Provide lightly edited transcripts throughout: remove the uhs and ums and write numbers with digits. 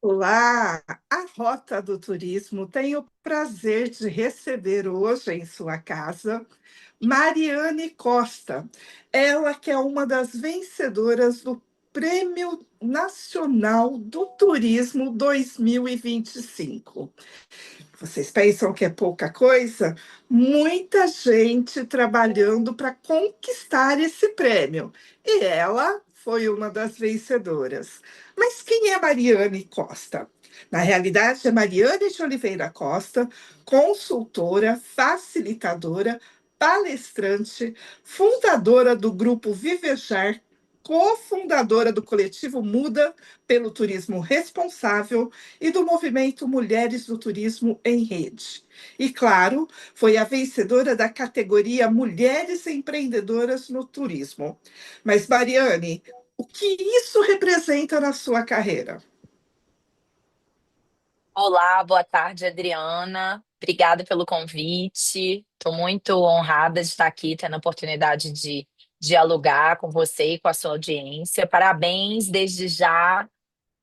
Olá, a Rota do Turismo tem o prazer de receber hoje em sua casa Mariane Costa. Ela que é uma das vencedoras do Prêmio Nacional do Turismo 2025. Vocês pensam que é pouca coisa? Muita gente trabalhando para conquistar esse prêmio. E ela foi uma das vencedoras. Mas quem é Mariane Costa? Na realidade, é Mariane de Oliveira Costa, consultora, facilitadora, palestrante, fundadora do grupo Vivejar, cofundadora do coletivo Muda pelo Turismo Responsável e do movimento Mulheres do Turismo em Rede. E, claro, foi a vencedora da categoria Mulheres Empreendedoras no Turismo. Mas, Mariane, o que isso representa na sua carreira? Olá, boa tarde, Adriana. Obrigada pelo convite. Estou muito honrada de estar aqui, tendo a oportunidade de dialogar com você e com a sua audiência. Parabéns desde já,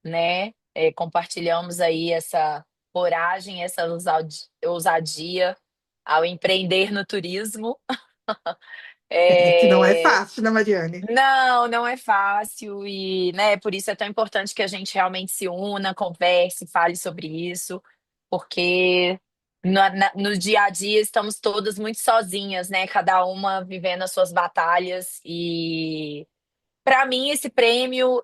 né? Compartilhamos aí essa coragem, essa ousadia ao empreender no turismo. É que não é É, fácil, né, Mariane? Não, não é fácil e, né, por isso é tão importante que a gente realmente se una, converse, fale sobre isso, porque no dia a dia estamos todas muito sozinhas, né? Cada uma vivendo as suas batalhas e para mim esse prêmio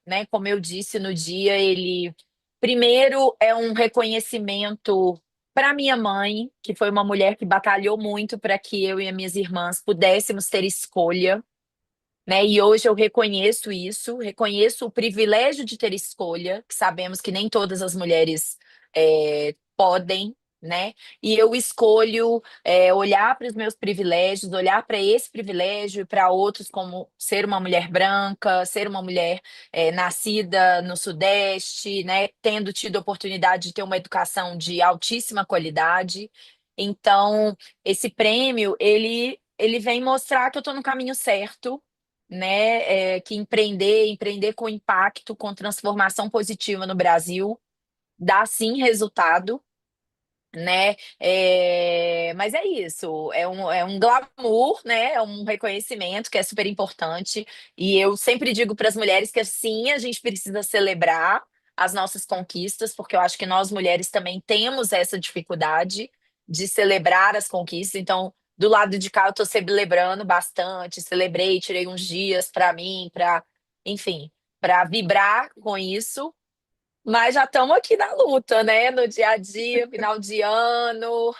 né, como eu disse no dia, ele primeiro é um reconhecimento para minha mãe, que foi uma mulher que batalhou muito para que eu e as minhas irmãs pudéssemos ter escolha, né? E hoje eu reconheço isso, reconheço o privilégio de ter escolha, que sabemos que nem todas as mulheres podem, né? E eu escolho olhar para os meus privilégios, olhar para esse privilégio e para outros, como ser uma mulher branca, ser uma mulher nascida no Sudeste, né? Tendo tido a oportunidade de ter uma educação de altíssima qualidade. Então, esse prêmio, ele vem mostrar que eu estou no caminho certo, né? Que empreender com impacto, com transformação positiva no Brasil, dá sim resultado, né? Mas é isso, é um glamour, né? É um reconhecimento que é super importante. E eu sempre digo para as mulheres que sim, a gente precisa celebrar as nossas conquistas, porque eu acho que nós mulheres também temos essa dificuldade de celebrar as conquistas. Então, do lado de cá, eu estou celebrando bastante, celebrei, tirei uns dias para mim, enfim, para vibrar com isso. Mas já estamos aqui na luta, né? No dia a dia, final de ano.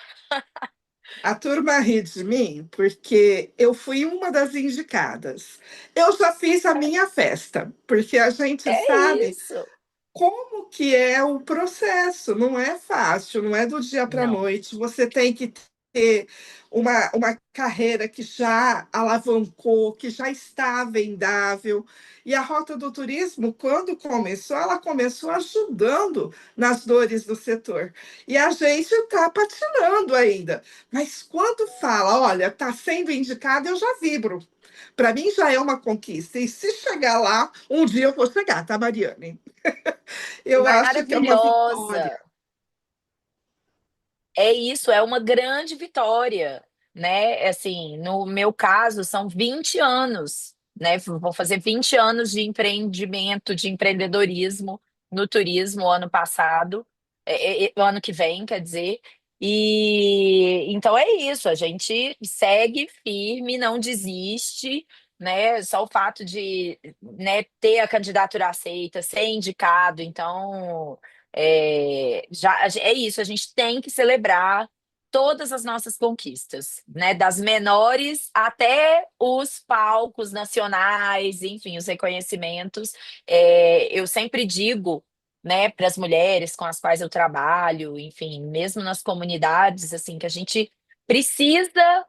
A turma ri de mim porque eu fui uma das indicadas. Eu já fiz a minha festa, porque a gente É sabe isso. como que é o processo? Não é fácil, não é do dia para a Não. noite. Você tem que ter uma carreira que já alavancou, que já está vendável. E a Rota do Turismo, quando começou, ela começou ajudando nas dores do setor. E a gente está patinando ainda. Mas quando fala, olha, está sendo indicado, eu já vibro. Para mim já é uma conquista. E se chegar lá, um dia eu vou chegar, tá, Mariane? Eu acho que é uma Maravilhosa. vitória. É isso, é uma grande vitória, né? Assim, no meu caso, são 20 anos, né? Vou fazer 20 anos de empreendimento, de empreendedorismo no turismo ano passado, ano que vem, quer dizer. E então é isso, a gente segue firme, não desiste, né? Só o fato de, né, ter a candidatura aceita, ser indicado, então é isso, a gente tem que celebrar todas as nossas conquistas, né? Das menores até os palcos nacionais, enfim, os reconhecimentos. Eu sempre digo, né, para as mulheres com as quais eu trabalho, enfim, mesmo nas comunidades, assim, que a gente precisa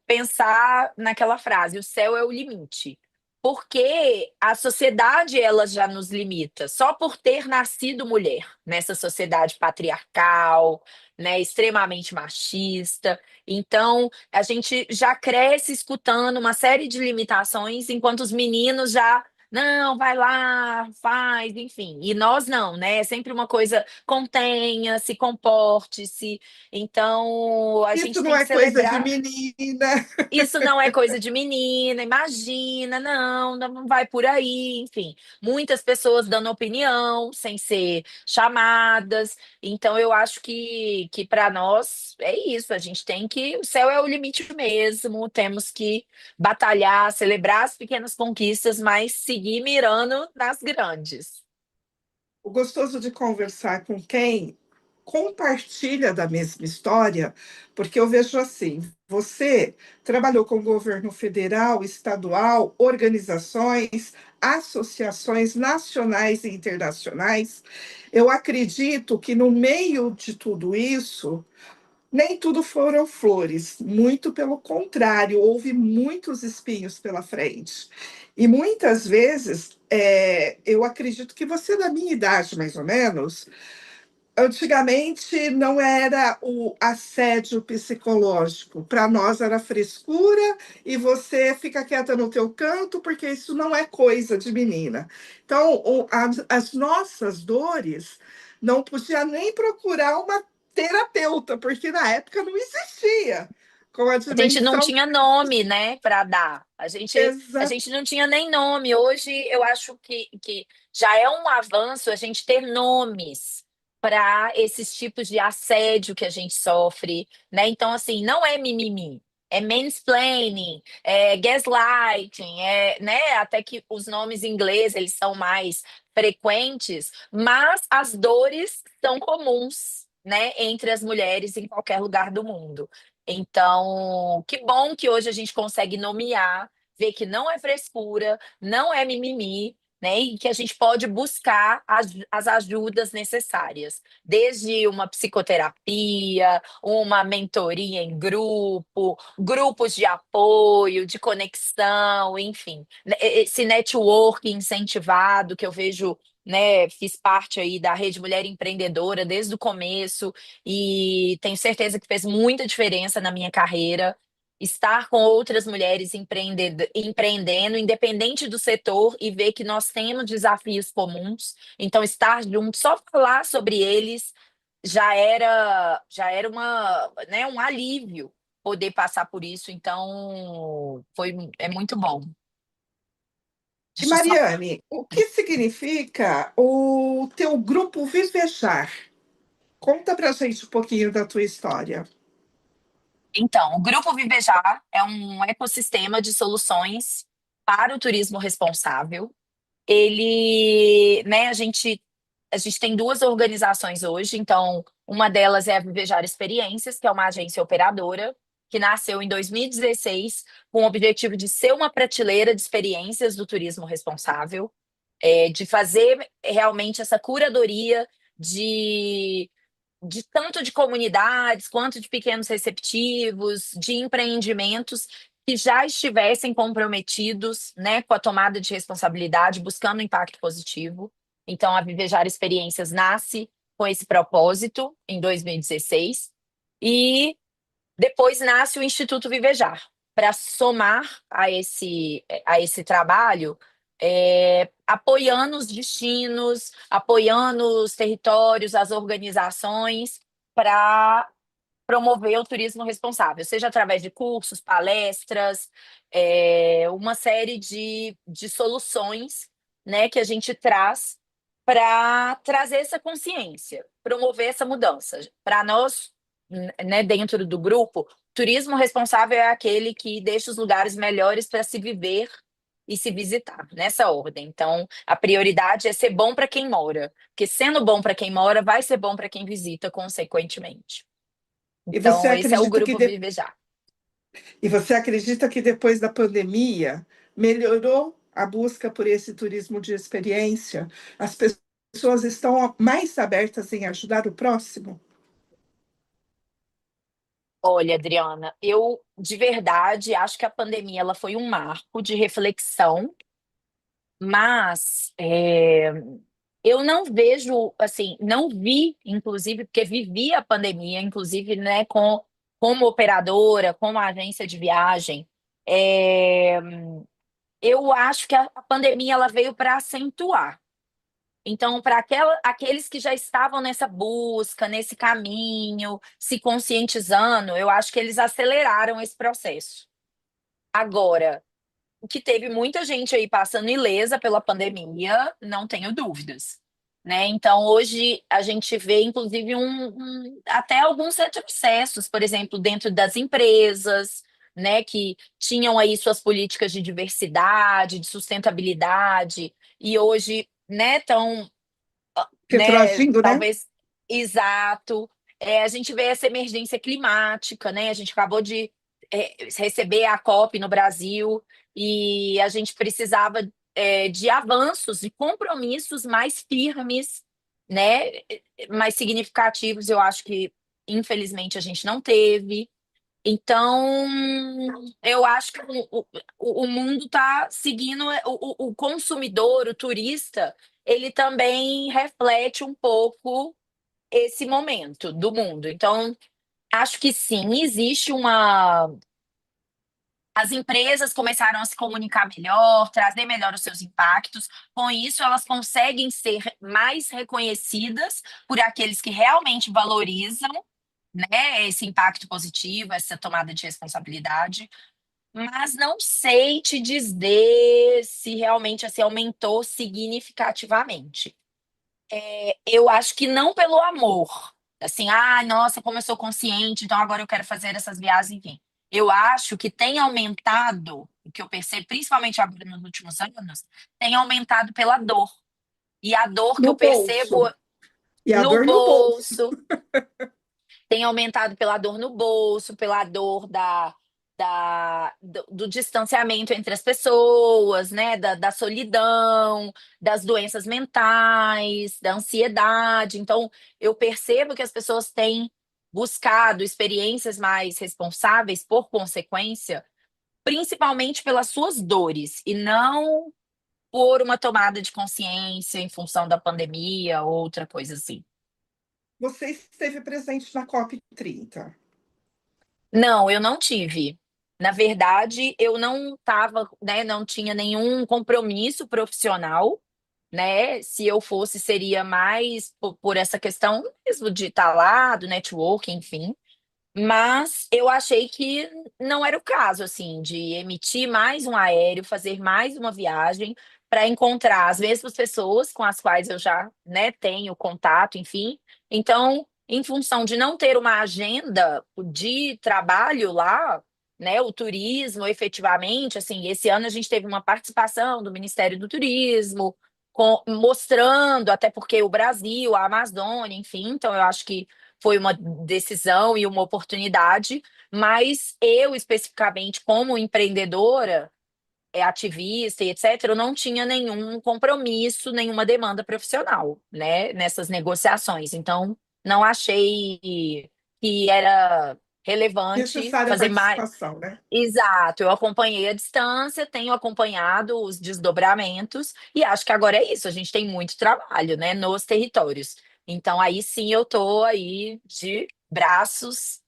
pensar naquela frase: o céu é o limite. Porque a sociedade ela já nos limita só por ter nascido mulher nessa sociedade patriarcal, né, extremamente machista. Então, a gente já cresce escutando uma série de limitações, enquanto os meninos já não, vai lá, faz, enfim. E nós não, né? É sempre uma coisa, contenha, se comporte-se. Então, a Isso gente não tem que é coisa de celebrar. menina. Isso não é coisa de menina, imagina, não, não vai por aí, enfim. Muitas pessoas dando opinião sem ser chamadas. Então, eu acho que para nós é isso, a gente tem que. O céu é o limite mesmo, temos que batalhar, celebrar as pequenas conquistas, mas seguir mirando nas grandes. O gostoso de conversar com quem compartilha da mesma história, porque eu vejo assim: você trabalhou com o governo federal, estadual, organizações, associações nacionais e internacionais. Eu acredito que no meio de tudo isso, nem tudo foram flores, muito pelo contrário, houve muitos espinhos pela frente. E muitas vezes, eu acredito que você, da minha idade, mais ou menos, antigamente não era o assédio psicológico, para nós era frescura e você fica quieta no teu canto, porque isso não é coisa de menina. Então, as nossas dores não podia nem procurar uma terapeuta, porque na época não existia. Com a A gente não dimensão tinha nome, né, para dar. A gente não tinha nem nome. Hoje eu acho que já é um avanço a gente ter nomes para esses tipos de assédio que a gente sofre, né? Então, assim, não é mimimi, é mansplaining, é gaslighting, né? Até que os nomes em inglês eles são mais frequentes, mas as dores são comuns, né, entre as mulheres em qualquer lugar do mundo. Então, que bom que hoje a gente consegue nomear, ver que não é frescura, não é mimimi, né? E que a gente pode buscar as ajudas necessárias, desde uma psicoterapia, uma mentoria em grupo, grupos de apoio, de conexão, enfim, esse network incentivado que eu vejo, né? Fiz parte aí da Rede Mulher Empreendedora desde o começo e tenho certeza que fez muita diferença na minha carreira. Estar com outras mulheres empreendendo, independente do setor, e ver que nós temos desafios comuns. Então, estar junto, só falar sobre eles já era né, um alívio poder passar por isso. Então, é muito bom. E Deixa eu só. Mariane, o que significa o teu grupo Vivejar? Conta pra gente um pouquinho da tua história. Então, o Grupo Vivejar é um ecossistema de soluções para o turismo responsável. Ele, né, a gente tem duas organizações hoje, então uma delas é a Vivejar Experiências, que é uma agência operadora, que nasceu em 2016 com o objetivo de ser uma prateleira de experiências do turismo responsável, de fazer realmente essa curadoria de tanto de comunidades quanto de pequenos receptivos, de empreendimentos que já estivessem comprometidos, né, com a tomada de responsabilidade, buscando um impacto positivo. Então, a Vivejar Experiências nasce com esse propósito em 2016 e depois nasce o Instituto Vivejar, para somar a esse trabalho, apoiando os destinos, apoiando os territórios, as organizações, para promover o turismo responsável, seja através de cursos, palestras, uma série de soluções, né, que a gente traz para trazer essa consciência, promover essa mudança. Para nós, né, dentro do grupo, turismo responsável é aquele que deixa os lugares melhores para se viver e se visitar, nessa ordem. Então, a prioridade é ser bom para quem mora, porque sendo bom para quem mora, vai ser bom para quem visita, consequentemente. E você Então, esse é o acredita que grupo Vivejar. E você acredita que depois da pandemia melhorou a busca por esse turismo de experiência? As pessoas estão mais abertas em ajudar o próximo? Olha, Adriana, eu de verdade acho que a pandemia ela foi um marco de reflexão, mas eu não vejo, assim, não vi, inclusive, porque vivi a pandemia, inclusive, né, como operadora, como agência de viagem. é, Eu acho que a pandemia ela veio para acentuar. Então, para aqueles que já estavam nessa busca, nesse caminho, se conscientizando, eu acho que eles aceleraram esse processo. Agora, o que teve muita gente aí passando ilesa pela pandemia, não tenho dúvidas. Né? Então, hoje a gente vê, inclusive, até alguns retrocessos, por exemplo, dentro das empresas, né, que tinham aí suas políticas de diversidade, de sustentabilidade, e hoje, né, estão, né, Retroagindo, né? talvez exato. A gente vê essa emergência climática, né? A gente acabou de receber a COP no Brasil e a gente precisava de avanços e compromissos mais firmes, né? Mais significativos. Eu acho que, infelizmente, a gente não teve. Então, eu acho que o mundo está seguindo o consumidor, o turista, ele também reflete um pouco esse momento do mundo. Então, acho que sim, existe uma. As empresas começaram a se comunicar melhor, trazer melhor os seus impactos. Com isso, elas conseguem ser mais reconhecidas por aqueles que realmente valorizam, né, esse impacto positivo, essa tomada de responsabilidade. Mas não sei te dizer se realmente assim, aumentou significativamente. Eu acho que não pelo amor. Assim, ah, nossa, como eu sou consciente, então agora eu quero fazer essas viagens, enfim. Eu acho que tem aumentado, o que eu percebo, principalmente agora nos últimos anos, tem aumentado pela dor. E a dor que No eu percebo bolso. E a no dor no bolso. bolso, tem aumentado pela dor no bolso, pela dor do distanciamento entre as pessoas, né? Da solidão, das doenças mentais, da ansiedade. Então, eu percebo que as pessoas têm buscado experiências mais responsáveis por consequência, principalmente pelas suas dores, e não por uma tomada de consciência em função da pandemia ou outra coisa assim. Você esteve presente na COP30. Não, eu não tive. Na verdade, eu não estava, né, não tinha nenhum compromisso profissional, né? Se eu fosse, seria mais por essa questão mesmo de estar lá, do networking, enfim. Mas eu achei que não era o caso, assim, de emitir mais um aéreo, fazer mais uma viagem para encontrar as mesmas pessoas com as quais eu já, né, tenho contato, enfim. Então, em função de não ter uma agenda de trabalho lá, né, o turismo, efetivamente, assim, esse ano a gente teve uma participação do Ministério do Turismo, mostrando, até porque o Brasil, a Amazônia, enfim, então eu acho que foi uma decisão e uma oportunidade, mas eu, especificamente, como empreendedora, ativista e etc., eu não tinha nenhum compromisso, nenhuma demanda profissional, né, nessas negociações. Então, não achei que era relevante Necessária fazer mais. participação, né? Exato, eu acompanhei a distância, tenho acompanhado os desdobramentos e acho que agora é isso, a gente tem muito trabalho, né, nos territórios. Então aí sim eu tô aí de braços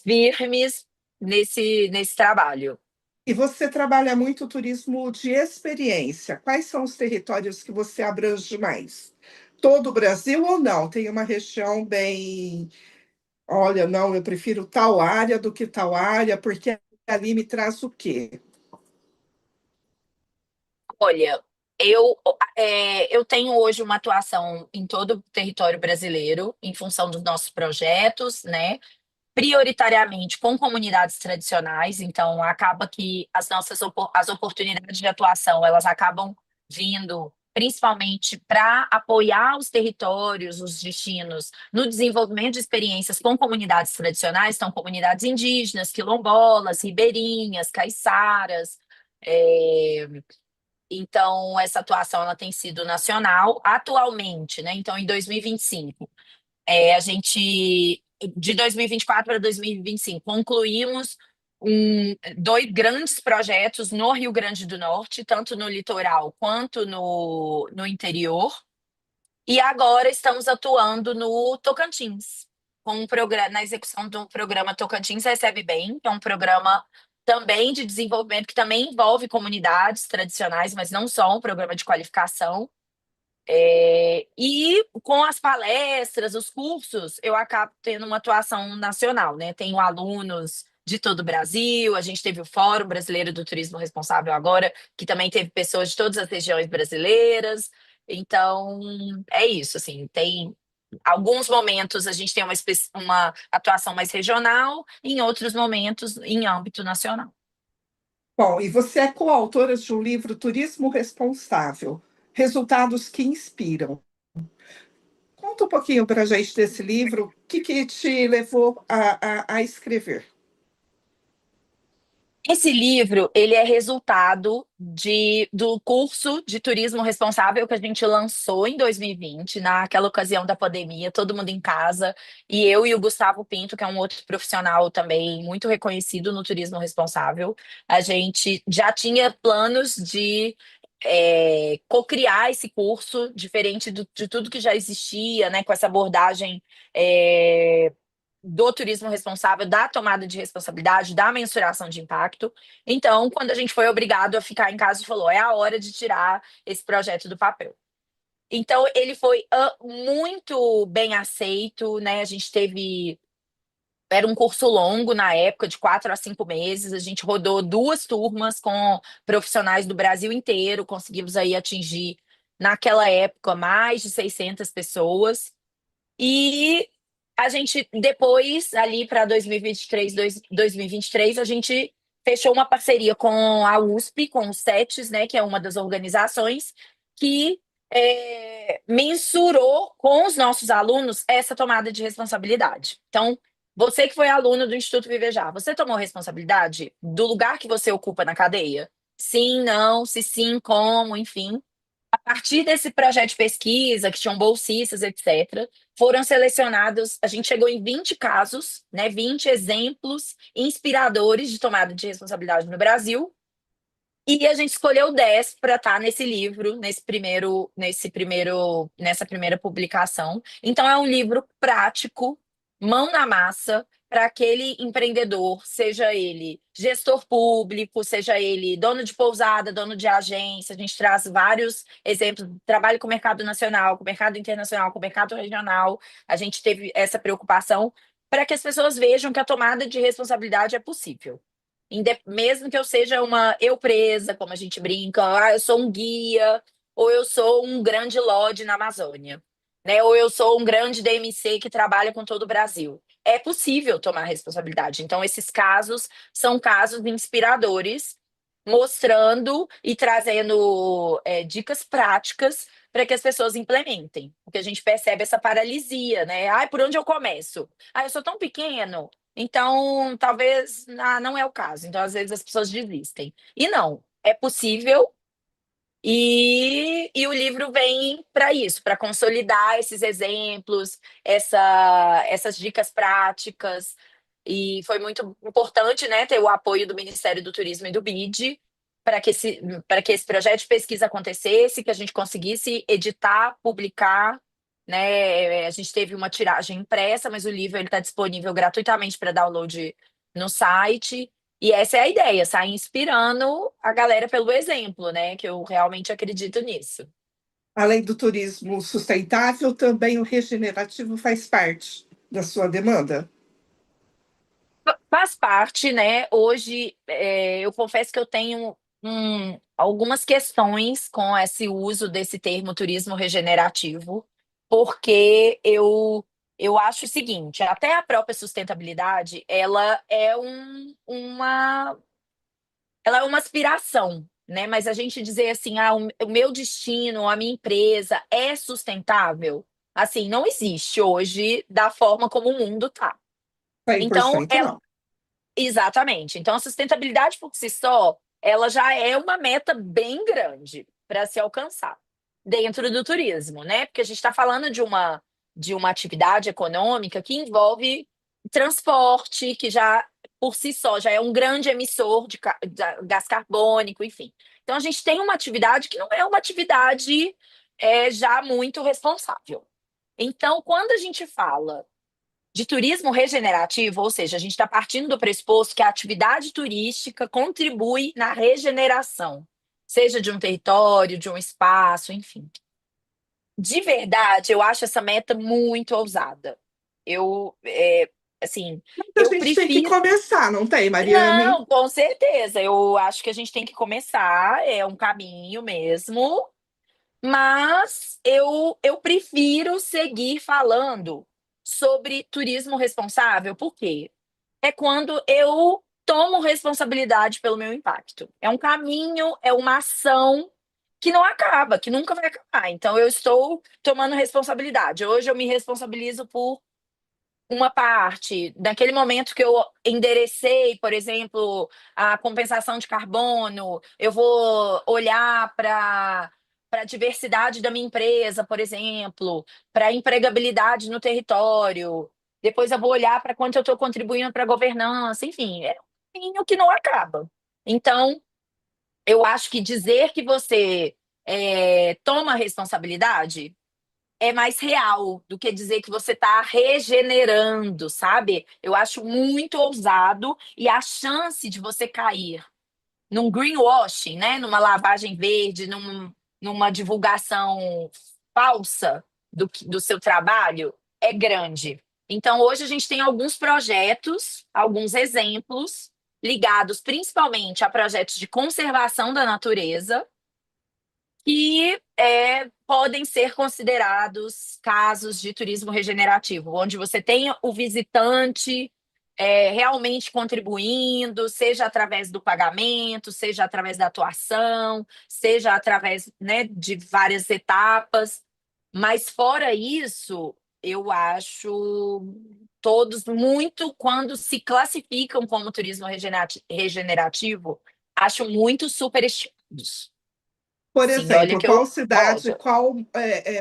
firmes nesse trabalho. E você trabalha muito o turismo de experiência. Quais são os territórios que você abrange mais? Todo o Brasil ou não? Tem uma região bem. Olha, não, eu prefiro tal área do que tal área, porque ali me traz o quê? Olha, eu, eu tenho hoje uma atuação em todo o território brasileiro, em função dos nossos projetos, né? Prioritariamente com comunidades tradicionais, então acaba que as oportunidades de atuação elas acabam vindo principalmente para apoiar os territórios, os destinos, no desenvolvimento de experiências com comunidades tradicionais, então comunidades indígenas, quilombolas, ribeirinhas, caiçaras. é, então essa atuação ela tem sido nacional atualmente, né? Então em 2025 a gente, de 2024 para 2025, concluímos dois grandes projetos no Rio Grande do Norte, tanto no litoral quanto no interior. E agora estamos atuando no Tocantins, com na execução do programa Tocantins Recebe Bem, que é um programa também de desenvolvimento, que também envolve comunidades tradicionais, mas não só um programa de qualificação. E com as palestras, os cursos, eu acabo tendo uma atuação nacional, né? Tenho alunos de todo o Brasil, a gente teve o Fórum Brasileiro do Turismo Responsável agora, que também teve pessoas de todas as regiões brasileiras. Então, é isso, assim, tem alguns momentos a gente tem uma atuação mais regional, em outros momentos em âmbito nacional. Bom, e você é coautora de um livro Turismo Responsável, Resultados que Inspiram. Conta um pouquinho para a gente desse livro, o que te levou a escrever? Esse livro, ele é resultado do curso de turismo responsável que a gente lançou em 2020, naquela ocasião da pandemia, todo mundo em casa, e eu e o Gustavo Pinto, que é um outro profissional também muito reconhecido no turismo responsável, a gente já tinha planos de co-criar esse curso, diferente de tudo que já existia, né, com essa abordagem é, do turismo responsável, da tomada de responsabilidade, da mensuração de impacto. Então, quando a gente foi obrigado a ficar em casa, a gente falou: é a hora de tirar esse projeto do papel. Então, ele foi muito bem aceito, né? A gente teve. Era um curso longo na época, de 4 a 5 meses. A gente rodou 2 turmas com profissionais do Brasil inteiro. Conseguimos aí atingir, naquela época, mais de 600 pessoas. E a gente, depois, ali para 2023, 2023, a gente fechou uma parceria com a USP, com o CETES, né, que é uma das organizações, que mensurou com os nossos alunos essa tomada de responsabilidade. Então, você que foi aluno do Instituto Vivejar, você tomou responsabilidade do lugar que você ocupa na cadeia? Sim, não, se sim, como, enfim. A partir desse projeto de pesquisa, que tinham bolsistas, etc., foram selecionados, a gente chegou em 20 casos, né, 20 exemplos inspiradores de tomada de responsabilidade no Brasil, e a gente escolheu 10 para estar nesse livro, nessa primeira publicação. Então, é um livro prático, mão na massa, para aquele empreendedor, seja ele gestor público, seja ele dono de pousada, dono de agência. A gente traz vários exemplos, trabalho com o mercado nacional, com o mercado internacional, com o mercado regional. A gente teve essa preocupação para que as pessoas vejam que a tomada de responsabilidade é possível. Mesmo que eu seja uma eu presa, como a gente brinca, eu sou um guia, ou eu sou um grande lodge na Amazônia, né? Ou eu sou um grande DMC que trabalha com todo o Brasil. É possível tomar responsabilidade. Então, esses casos são casos inspiradores, mostrando e trazendo dicas práticas para que as pessoas implementem. Porque a gente percebe essa paralisia, né? Ai, por onde eu começo? Ah, eu sou tão pequeno. Então, talvez não é o caso. Então, às vezes as pessoas desistem. E não, é possível. E o livro vem para isso, para consolidar esses exemplos, essas dicas práticas. E foi muito importante, né, ter o apoio do Ministério do Turismo e do BID para que esse projeto de pesquisa acontecesse, que a gente conseguisse editar, publicar, né? A gente teve uma tiragem impressa, mas o livro está disponível gratuitamente para download no site. E essa é a ideia, sair inspirando a galera pelo exemplo, né? Que eu realmente acredito nisso. Além do turismo sustentável, também o regenerativo faz parte da sua demanda? Faz parte, né? Hoje, eu confesso que eu tenho algumas questões com esse uso desse termo turismo regenerativo, porque eu acho o seguinte, até a própria sustentabilidade, ela é uma aspiração, né? Mas a gente dizer assim, o meu destino, a minha empresa é sustentável, assim, não existe hoje da forma como o mundo está. Cem por Então, cento não. exatamente. Então, a sustentabilidade por si só, ela já é uma meta bem grande para se alcançar dentro do turismo, né? Porque a gente está falando de uma atividade econômica que envolve transporte, que já por si só já é um grande emissor de gás carbônico, enfim. Então, a gente tem uma atividade que não é uma atividade já muito responsável. Então, quando a gente fala de turismo regenerativo, ou seja, a gente está partindo do pressuposto que a atividade turística contribui na regeneração, seja de um território, de um espaço, enfim. De verdade, eu acho essa meta muito ousada. Eu, assim, A eu gente tem que prefiro. começar, não tem, Mariane? Não, com certeza. Eu acho que a gente tem que começar, é um caminho mesmo, mas eu prefiro seguir falando sobre turismo responsável, por quê? É quando eu tomo responsabilidade pelo meu impacto. É um caminho, é uma ação que não acaba, que nunca vai acabar. Então eu estou tomando responsabilidade. Hoje eu me responsabilizo por uma parte, naquele momento que eu enderecei, por exemplo, a compensação de carbono, eu vou olhar para a diversidade da minha empresa, por exemplo, para a empregabilidade no território. Depois eu vou olhar para quanto eu estou contribuindo para a governança, enfim, é um caminho que não acaba. Então, eu acho que dizer que você toma responsabilidade é mais real do que dizer que você está regenerando, sabe? Eu acho muito ousado e a chance de você cair num greenwashing, né? Numa lavagem verde, numa divulgação falsa do seu trabalho é grande. Então, hoje a gente tem alguns projetos, alguns exemplos ligados principalmente a projetos de conservação da natureza que podem ser considerados casos de turismo regenerativo, onde você tem o visitante realmente contribuindo, seja através do pagamento, seja através da atuação, seja através, né, de várias etapas. Mas fora isso, eu acho todos muito, quando se classificam como turismo regenerativo, acho muito superestimados. Por Sim, olha exemplo, que qual eu cidade, olha, qual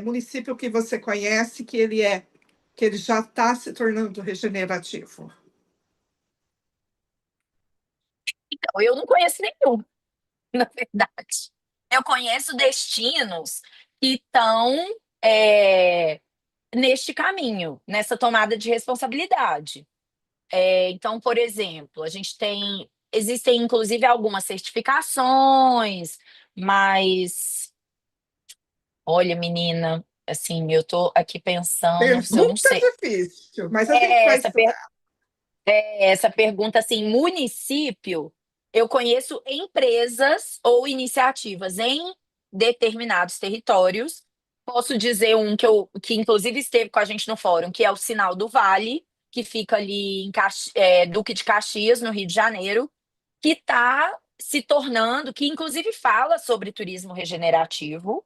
município que você conhece que ele já está se tornando regenerativo? então, eu não conheço nenhum, na verdade. Eu conheço destinos que estão é, neste caminho, nessa tomada de responsabilidade. Então, por exemplo, existem inclusive algumas certificações, mas olha, menina, assim, eu tô aqui pensando se eu não Pergunta sei. difícil, mas a gente É, vai essa, per- estudar. Essa pergunta, assim, município, eu conheço empresas ou iniciativas em determinados territórios. Posso dizer um que inclusive esteve com a gente no fórum, que é o Sinal do Vale, que fica ali em Duque de Caxias, no Rio de Janeiro, que está se tornando, que inclusive fala sobre turismo regenerativo,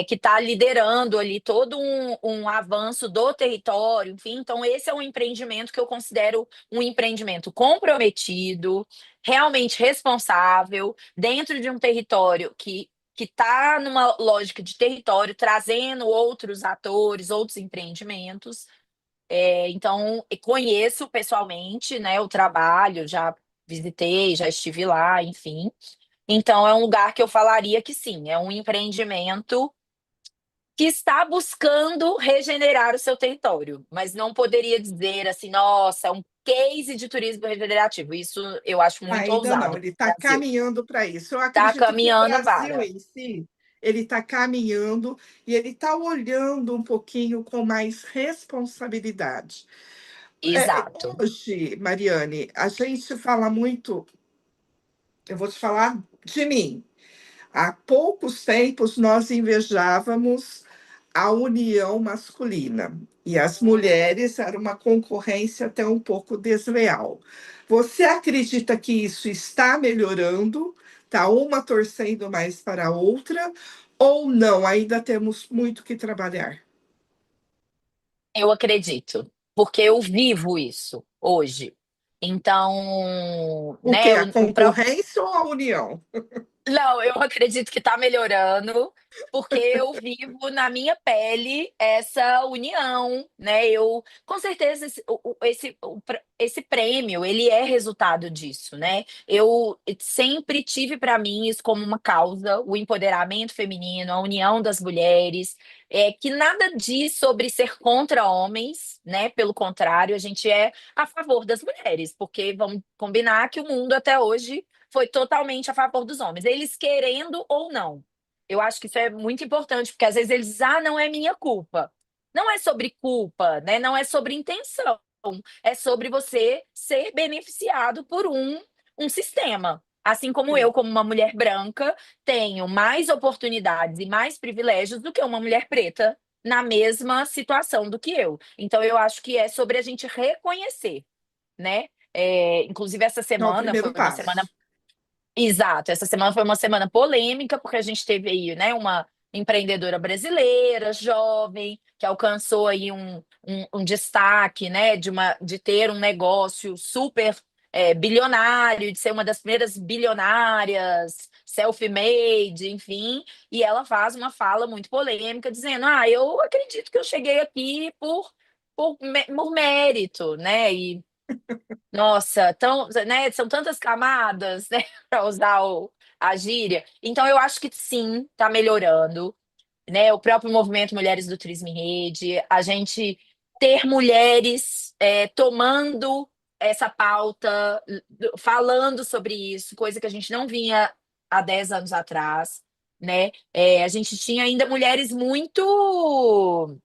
que está liderando ali todo um avanço do território, enfim. Então, esse é um empreendimento que eu considero um empreendimento comprometido, realmente responsável, dentro de um território que está numa lógica de território, trazendo outros atores, outros empreendimentos. Então, eu conheço pessoalmente, né, o trabalho, já visitei, já estive lá, enfim. Então, é um lugar que eu falaria que sim, é um empreendimento que está buscando regenerar o seu território, mas não poderia dizer assim, nossa, é um case de turismo regenerativo. Isso eu acho muito Ainda não, ousado ele para está o Brasil. caminhando para isso. Eu Está acredito que o caminhando Brasil para. em si, ele está caminhando e ele está olhando um pouquinho com mais responsabilidade. Exato. Hoje, Mariane, a gente fala muito, eu vou te falar de mim. Há poucos tempos nós invejávamos a união masculina e as mulheres era uma concorrência até um pouco desleal. Você acredita que isso está melhorando? Está uma torcendo mais para a outra? Ou não? Ainda temos muito que trabalhar. Eu acredito, porque eu vivo isso hoje. Então, O que? né, A o próprio concorrência ou a união? Não, eu acredito que está melhorando, porque eu vivo na minha pele essa união, né? Eu, com certeza, esse prêmio, ele é resultado disso, né? Eu sempre tive para mim isso como uma causa, o empoderamento feminino, a união das mulheres, que nada diz sobre ser contra homens, né? Pelo contrário, a gente é a favor das mulheres, porque vamos combinar que o mundo até hoje foi totalmente a favor dos homens, eles querendo ou não. Eu acho que isso é muito importante, porque às vezes eles dizem, ah, não é minha culpa. Não é sobre culpa, né? Não é sobre intenção. É sobre você ser beneficiado por um sistema. Assim como eu, Sim. como uma mulher branca, tenho mais oportunidades e mais privilégios do que uma mulher preta na mesma situação do que eu. Então, eu acho que é sobre a gente reconhecer, né? Inclusive, essa É o semana foi primeiro uma semana. passo. Exato, essa semana foi uma semana polêmica, porque a gente teve aí, né, uma empreendedora brasileira, jovem, que alcançou aí um destaque, né, de ter um negócio super bilionário, de ser uma das primeiras bilionárias, self-made, enfim, e ela faz uma fala muito polêmica, dizendo, ah, eu acredito que eu cheguei aqui por mérito, né, e nossa, né, são tantas camadas, né, para usar a gíria. Então, eu acho que sim, está melhorando, né? O próprio movimento Mulheres do Turismo em Rede, a gente ter mulheres tomando essa pauta, falando sobre isso, coisa que a gente não vinha há 10 anos atrás, né? A gente tinha ainda mulheres muito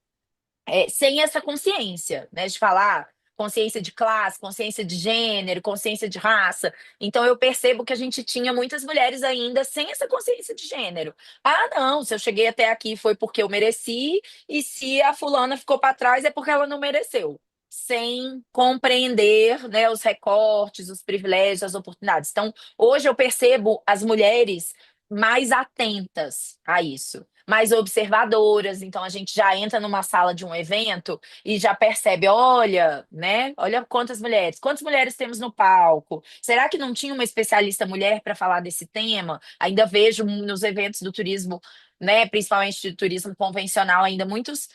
sem essa consciência, né? De falar consciência de classe, consciência de gênero, consciência de raça. Então eu percebo que a gente tinha muitas mulheres ainda sem essa consciência de gênero. Ah, não, se eu cheguei até aqui foi porque eu mereci, e se a fulana ficou para trás é porque ela não mereceu. Sem compreender, né, os recortes, os privilégios, as oportunidades. Então, hoje eu percebo as mulheres mais atentas a isso, mais observadoras. Então a gente já entra numa sala de um evento e já percebe, olha, né? Olha quantas mulheres temos no palco. Será que não tinha uma especialista mulher para falar desse tema? Ainda vejo nos eventos do turismo, né, principalmente do turismo convencional, ainda muitos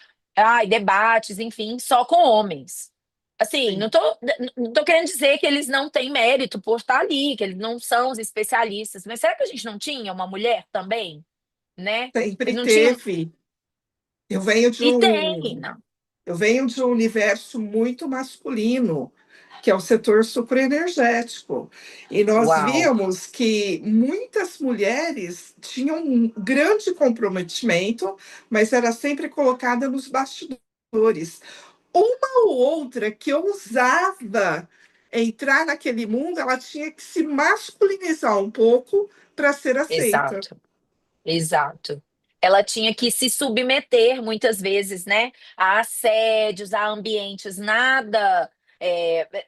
debates, enfim, só com homens. Assim, Sim. não tô querendo dizer que eles não têm mérito por estar ali, que eles não são os especialistas, mas será que a gente não tinha uma mulher também, né? Sempre Não tinha. teve. Eu venho de E tem, um, não. eu venho de um universo muito masculino, que é o setor sucroenergético. E nós Uau, víamos que muitas mulheres tinham um grande comprometimento, mas era sempre colocada nos bastidores. Uma ou outra que ousava entrar naquele mundo, ela tinha que se masculinizar um pouco para ser aceita. exato. Exato. Ela tinha que se submeter muitas vezes, né, a assédios, a ambientes nada,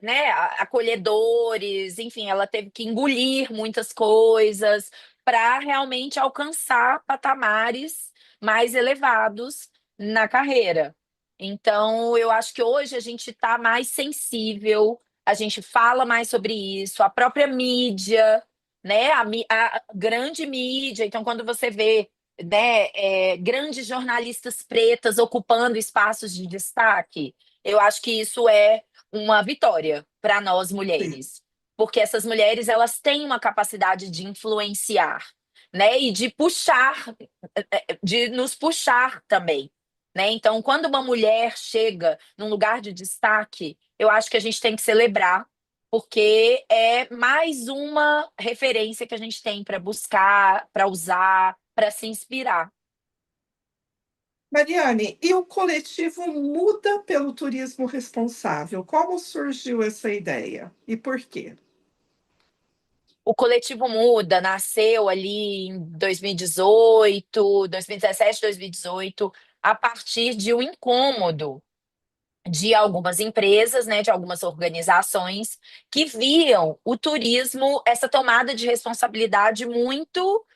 né, acolhedores, enfim, ela teve que engolir muitas coisas para realmente alcançar patamares mais elevados na carreira. Então, eu acho que hoje a gente está mais sensível, a gente fala mais sobre isso, a própria mídia, né? A grande mídia. Então, quando você vê, né, grandes jornalistas pretas ocupando espaços de destaque, eu acho que isso é uma vitória para nós Sim. mulheres, porque essas mulheres elas têm uma capacidade de influenciar, né, e de puxar, de nos puxar também. Né? Então, quando uma mulher chega num lugar de destaque, eu acho que a gente tem que celebrar, porque é mais uma referência que a gente tem para buscar, para usar, para se inspirar. Mariane, e o coletivo Muda pelo Turismo Responsável? Como surgiu essa ideia e por quê? O Coletivo Muda nasceu ali em 2018, 2017, 2018, a partir de um incômodo de algumas empresas, né, de algumas organizações que viam o turismo, essa tomada de responsabilidade muito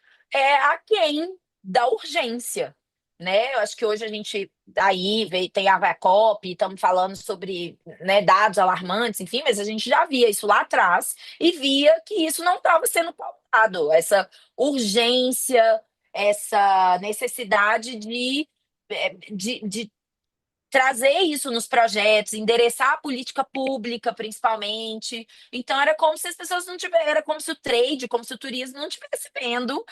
aquém da urgência, né? Eu acho que hoje a gente aí tem a COP, estamos falando sobre, né, dados alarmantes, enfim, mas a gente já via isso lá atrás e via que isso não estava sendo pautado, essa urgência, essa necessidade de trazer isso nos projetos, endereçar a política pública, principalmente. Então, era como se as pessoas não tivessem, era como se o trade, como se o turismo não estivesse vendo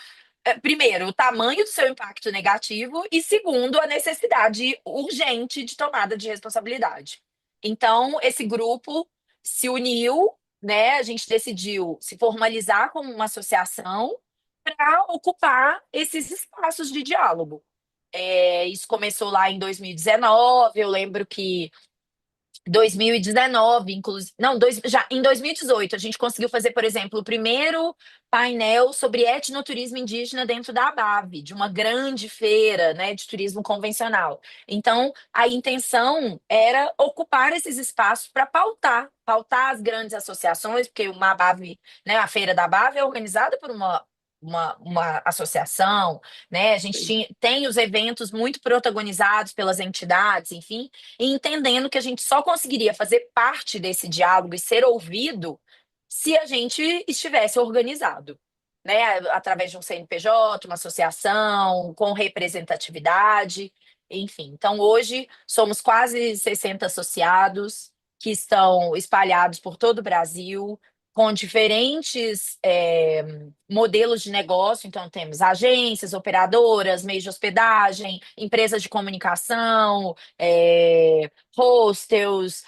primeiro, o tamanho do seu impacto negativo e, segundo, a necessidade urgente de tomada de responsabilidade. Então, esse grupo se uniu, né? A gente decidiu se formalizar como uma associação para ocupar esses espaços de diálogo. Isso começou lá em 2019. Eu lembro que 2019, inclusive. Não, já em 2018, a gente conseguiu fazer, por exemplo, o primeiro painel sobre etnoturismo indígena dentro da ABAV, de uma grande feira, né, de turismo convencional. Então, a intenção era ocupar esses espaços para pautar as grandes associações, porque uma ABAV, né, a feira da ABAV é organizada por uma associação, né? A gente tem os eventos muito protagonizados pelas entidades, enfim, e entendendo que a gente só conseguiria fazer parte desse diálogo e ser ouvido se a gente estivesse organizado, né? Através de um CNPJ, uma associação, com representatividade, enfim. Então, hoje, somos quase 60 associados que estão espalhados por todo o Brasil, com diferentes modelos de negócio. Então, temos agências, operadoras, meios de hospedagem, empresas de comunicação, hostels,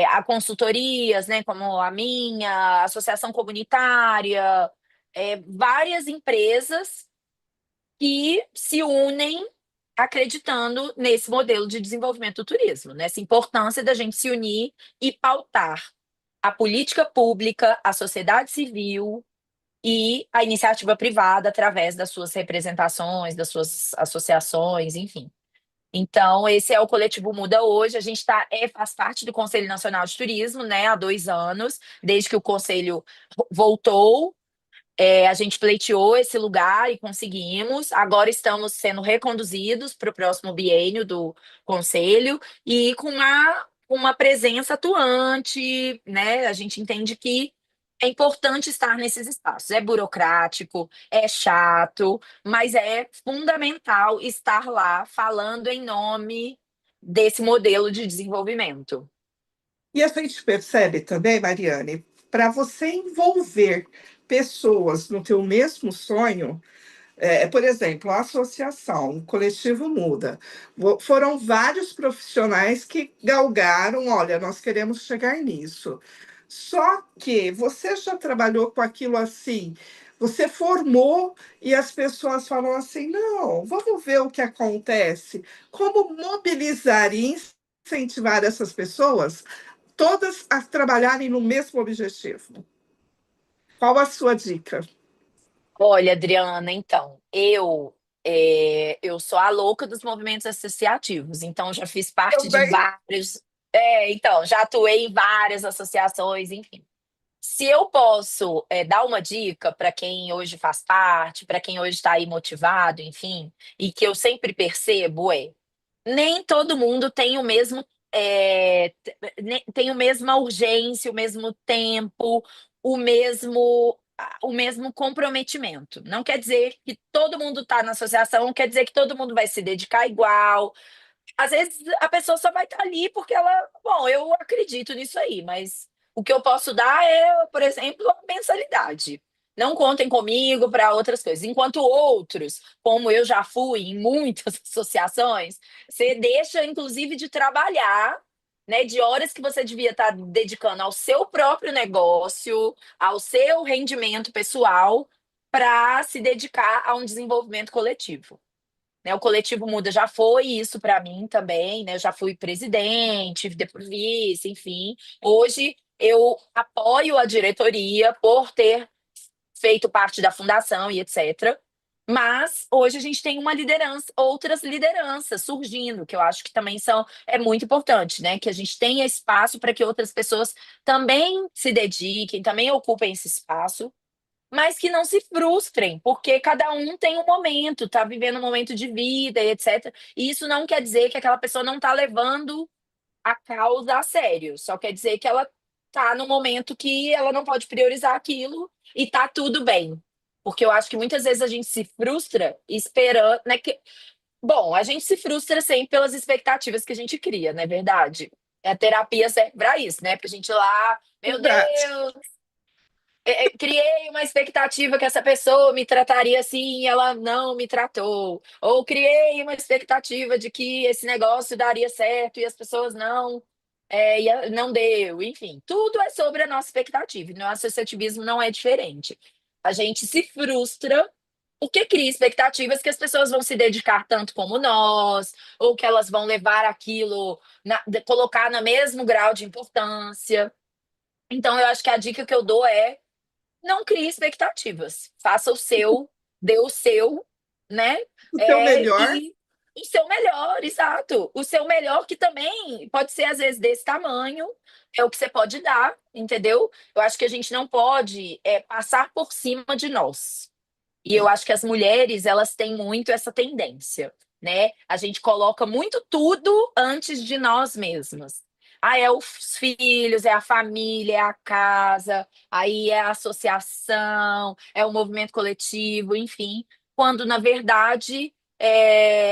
a consultorias, né, como a minha, associação comunitária, várias empresas que se unem acreditando nesse modelo de desenvolvimento do turismo, nessa importância da gente se unir e pautar a política pública, a sociedade civil e a iniciativa privada através das suas representações, das suas associações, enfim. Então, esse é o Coletivo Muda hoje. A gente faz parte do Conselho Nacional de Turismo, né, há 2 anos, desde que o Conselho voltou. A gente pleiteou esse lugar e conseguimos. Agora estamos sendo reconduzidos para o próximo biênio do Conselho e com uma presença atuante, né? A gente entende que é importante estar nesses espaços. É burocrático, é chato, mas é fundamental estar lá falando em nome desse modelo de desenvolvimento. E a gente percebe também, Mariane, para você envolver pessoas no teu mesmo sonho, por exemplo, a associação, o coletivo Muda. Foram vários profissionais que galgaram, olha, nós queremos chegar nisso. Só que você já trabalhou com aquilo assim, você formou e as pessoas falam assim, não, vamos ver o que acontece. Como mobilizar e incentivar essas pessoas todas a trabalharem no mesmo objetivo? Qual a sua dica? Olha, Adriana, então, eu sou a louca dos movimentos associativos, então já fiz parte de Também. vários. Então, já atuei em várias associações, enfim. Se eu posso dar uma dica para quem hoje faz parte, para quem hoje está aí motivado, enfim, e que eu sempre percebo nem todo mundo tem o mesmo tem a mesma urgência, o mesmo tempo, o mesmo comprometimento. Não quer dizer que todo mundo está na associação, não quer dizer que todo mundo vai se dedicar igual. Às vezes a pessoa só vai estar ali porque bom, eu acredito nisso aí, mas o que eu posso dar é, por exemplo, a mensalidade. Não contem comigo para outras coisas. Enquanto outros, como eu já fui em muitas associações, você deixa, inclusive, de trabalhar, né, de horas que você devia estar dedicando ao seu próprio negócio, ao seu rendimento pessoal, para se dedicar a um desenvolvimento coletivo, né? O Coletivo Muda já foi isso para mim também, né? Eu já fui presidente, depois vice, enfim. Hoje eu apoio a diretoria por ter feito parte da fundação e etc. Mas hoje a gente tem uma liderança, outras lideranças surgindo, que eu acho que também é muito importante, né? Que a gente tenha espaço para que outras pessoas também se dediquem, também ocupem esse espaço. mas que não se frustrem, porque cada um tem um momento, tá vivendo um momento de vida e etc. E isso não quer dizer que aquela pessoa não tá levando a causa a sério, só quer dizer que ela tá no momento que ela não pode priorizar aquilo e tá tudo bem. Porque eu acho que muitas vezes a gente se frustra esperando, né, bom, a gente se frustra sempre pelas expectativas que a gente cria, não é verdade? A terapia serve pra isso, né? Pra gente ir lá, meu Verdade. Deus, criei uma expectativa que essa pessoa me trataria assim e ela não me tratou. Ou criei uma expectativa de que esse negócio daria certo e as pessoas não, não deu. Enfim, tudo é sobre a nossa expectativa. E no associativismo não é diferente. A gente se frustra porque cria expectativas que as pessoas vão se dedicar tanto como nós, ou que elas vão levar aquilo, colocar no mesmo grau de importância. Então, eu acho que a dica que eu dou é não crie expectativas. Faça o seu, dê o seu, né? O teu melhor. E o seu melhor, exato. O seu melhor, que também pode ser, às vezes, desse tamanho, é o que você pode dar, entendeu? Eu acho que a gente não pode passar por cima de nós. E eu É. acho que as mulheres, elas têm muito essa tendência, né? A gente coloca muito tudo antes de nós mesmas. Ah, é os filhos, é a família, é a casa, aí é a associação, é o movimento coletivo, enfim. Quando, na verdade,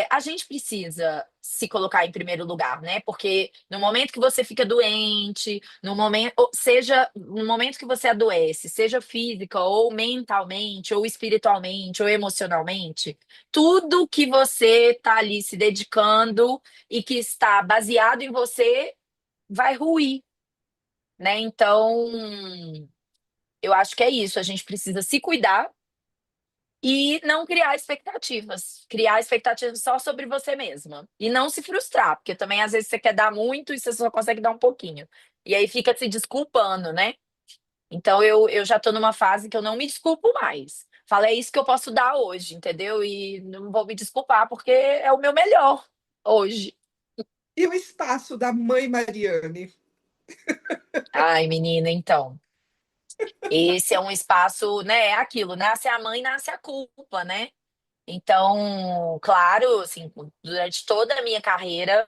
a gente precisa se colocar em primeiro lugar, né? Porque no momento que você fica doente, no momento, ou seja, no momento que você adoece, seja física ou mentalmente, ou espiritualmente, ou emocionalmente, tudo que você está ali se dedicando e que está baseado em você vai ruir, né? Então, eu acho que é isso. A gente precisa se cuidar e não criar expectativas. Criar expectativas só sobre você mesma. E não se frustrar, porque também às vezes você quer dar muito e você só consegue dar um pouquinho. E aí fica se desculpando, né? Então eu já tô numa fase que eu não me desculpo mais. Falo, é isso que eu posso dar hoje, entendeu? E não vou me desculpar porque é o meu melhor hoje. E o espaço da mãe Mariane? Ai, menina, então. Esse é um espaço, né? É aquilo, nasce a mãe, nasce a culpa, né? Então, claro, assim, durante toda a minha carreira,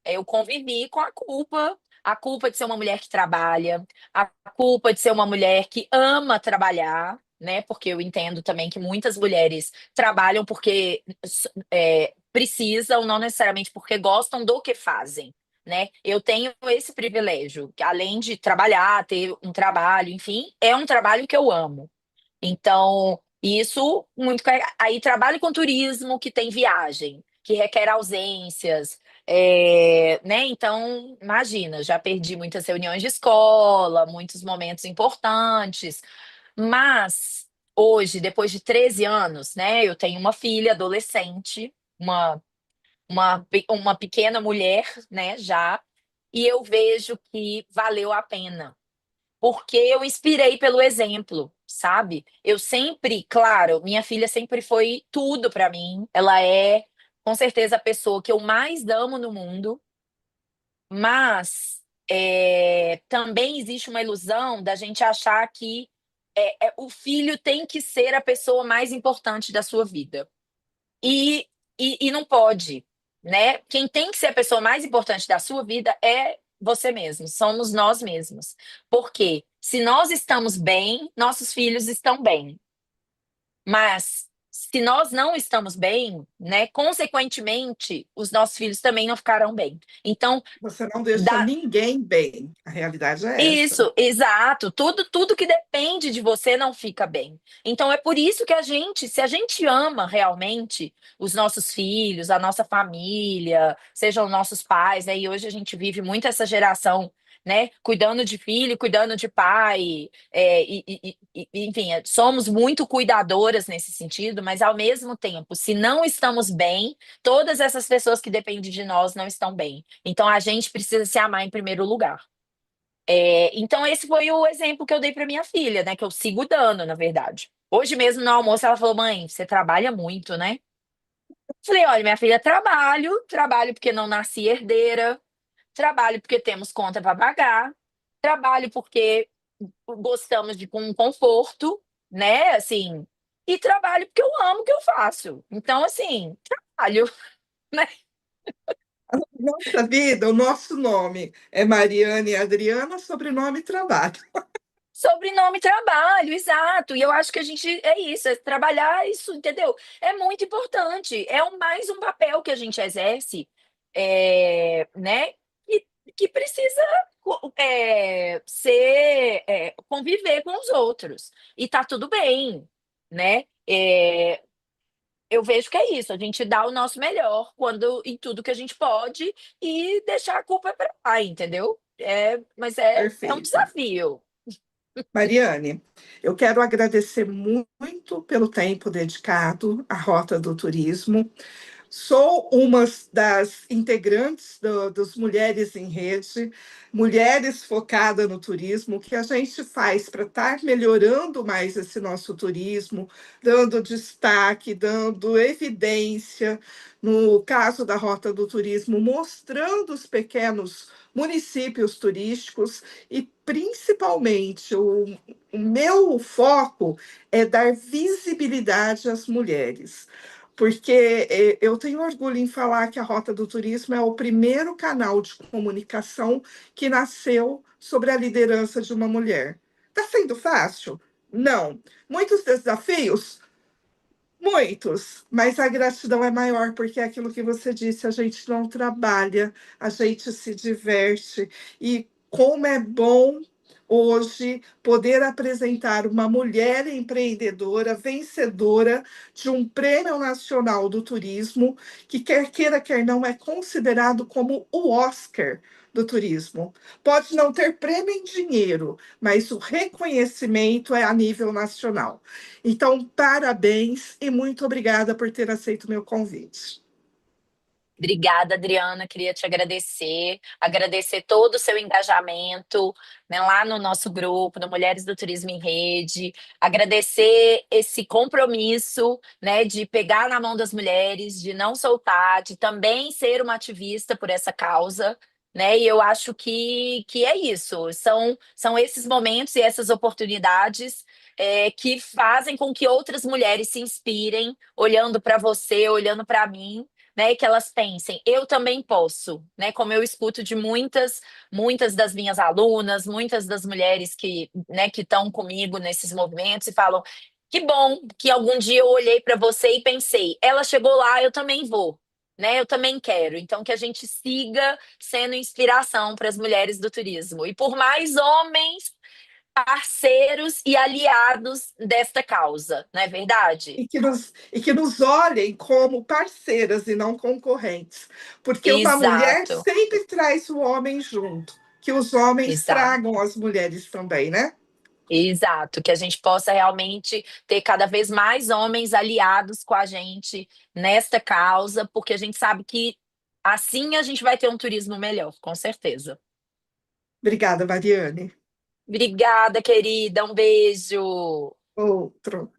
eu convivi com a culpa de ser uma mulher que trabalha, a culpa de ser uma mulher que ama trabalhar, né? Porque eu entendo também que muitas mulheres trabalham porque precisam, não necessariamente porque gostam do que fazem. Né? Eu tenho esse privilégio, que além de trabalhar, ter um trabalho, enfim, é um trabalho que eu amo. Então, isso muito. Aí trabalho com turismo que tem viagem, que requer ausências, né? Então, imagina, já perdi muitas reuniões de escola, muitos momentos importantes, mas hoje, depois de 13 anos, né, eu tenho uma filha adolescente, uma pequena mulher, né, já, e eu vejo que valeu a pena porque eu inspirei pelo exemplo, sabe? Eu sempre, claro, minha filha sempre foi tudo pra mim. Ela é, com certeza, a pessoa que eu mais amo no mundo, mas também existe uma ilusão da gente achar que o filho tem que ser a pessoa mais importante da sua vida. E, e não pode, né? Quem tem que ser a pessoa mais importante da sua vida é você mesmo, somos nós mesmos. Porque se nós estamos bem, nossos filhos estão bem. Mas se nós não estamos bem, né, consequentemente, os nossos filhos também não ficarão bem. Então, Você não deixa dá, ninguém bem. A realidade é essa. isso, exato. Tudo que depende de você não fica bem. Então é por isso que a gente, se a gente ama realmente os nossos filhos, a nossa família, sejam nossos pais, né? E hoje a gente vive muito essa geração, né? Cuidando de filho, cuidando de pai, enfim, somos muito cuidadoras nesse sentido, mas ao mesmo tempo, se não estamos bem, todas essas pessoas que dependem de nós não estão bem. Então a gente precisa se amar em primeiro lugar. Então, esse foi o exemplo que eu dei para minha filha, né? Que eu sigo dando, na verdade. Hoje mesmo no almoço ela falou: mãe, você trabalha muito, né? Falei: olha, minha filha, trabalho porque não nasci herdeira, trabalho porque temos conta para pagar, trabalho porque gostamos de com conforto, né? Assim, e trabalho porque eu amo o que eu faço. Então, assim, trabalho, né? Nossa vida, o nosso nome é Mariane Adriana, sobrenome trabalho. Sobrenome trabalho, exato. E eu acho que a gente é isso, é trabalhar isso, entendeu? É muito importante. É mais um papel que a gente exerce, né? Que precisa conviver com os outros. E tá tudo bem, né? Eu vejo que é isso, a gente dá o nosso melhor quando em tudo que a gente pode e deixar a culpa para lá, entendeu? Mas é um Perfeito. desafio. Mariane, eu quero agradecer muito pelo tempo dedicado à Rota do Turismo. Sou uma das integrantes dos Mulheres em Rede, mulheres focadas no turismo, o que a gente faz para estar melhorando mais esse nosso turismo, dando destaque, dando evidência, no caso da Rota do Turismo, mostrando os pequenos municípios turísticos e, principalmente, o meu foco é dar visibilidade às mulheres. Porque eu tenho orgulho em falar que a Rota do Turismo é o primeiro canal de comunicação que nasceu sobre a liderança de uma mulher. Está sendo fácil? Não. Muitos desafios? Muitos, mas a gratidão é maior porque é aquilo que você disse, a gente não trabalha, a gente se diverte e como é bom hoje poder apresentar uma mulher empreendedora, vencedora de um prêmio nacional do turismo, que quer queira, quer não, é considerado como o Oscar do turismo. Pode não ter prêmio em dinheiro, mas o reconhecimento é a nível nacional. Então, parabéns e muito obrigada por ter aceito o meu convite. Obrigada, Adriana. Queria te agradecer, agradecer todo o seu engajamento, né, lá no nosso grupo, no Mulheres do Turismo em Rede, agradecer esse compromisso, né, de pegar na mão das mulheres, de não soltar, de também ser uma ativista por essa causa. Né, e eu acho que é isso, são esses momentos e essas oportunidades que fazem com que outras mulheres se inspirem, olhando para você, olhando para mim, né, e que elas pensem, eu também posso, né? Como eu escuto de muitas das minhas alunas, muitas das mulheres né, que estão comigo nesses movimentos e falam, que bom que algum dia eu olhei para você e pensei, ela chegou lá, eu também vou. Né, eu também quero. Então, que a gente siga sendo inspiração para as mulheres do turismo. E por mais homens parceiros e aliados desta causa, não é verdade? E que nos olhem como parceiras e não concorrentes, porque uma mulher Exato, sempre traz o homem junto, que os homens tragam exato. as mulheres também, né? Exato, que a gente possa realmente ter cada vez mais homens aliados com a gente nesta causa, porque a gente sabe que assim a gente vai ter um turismo melhor, com certeza. Obrigada, Mariane. Obrigada, querida. Um beijo. Outro.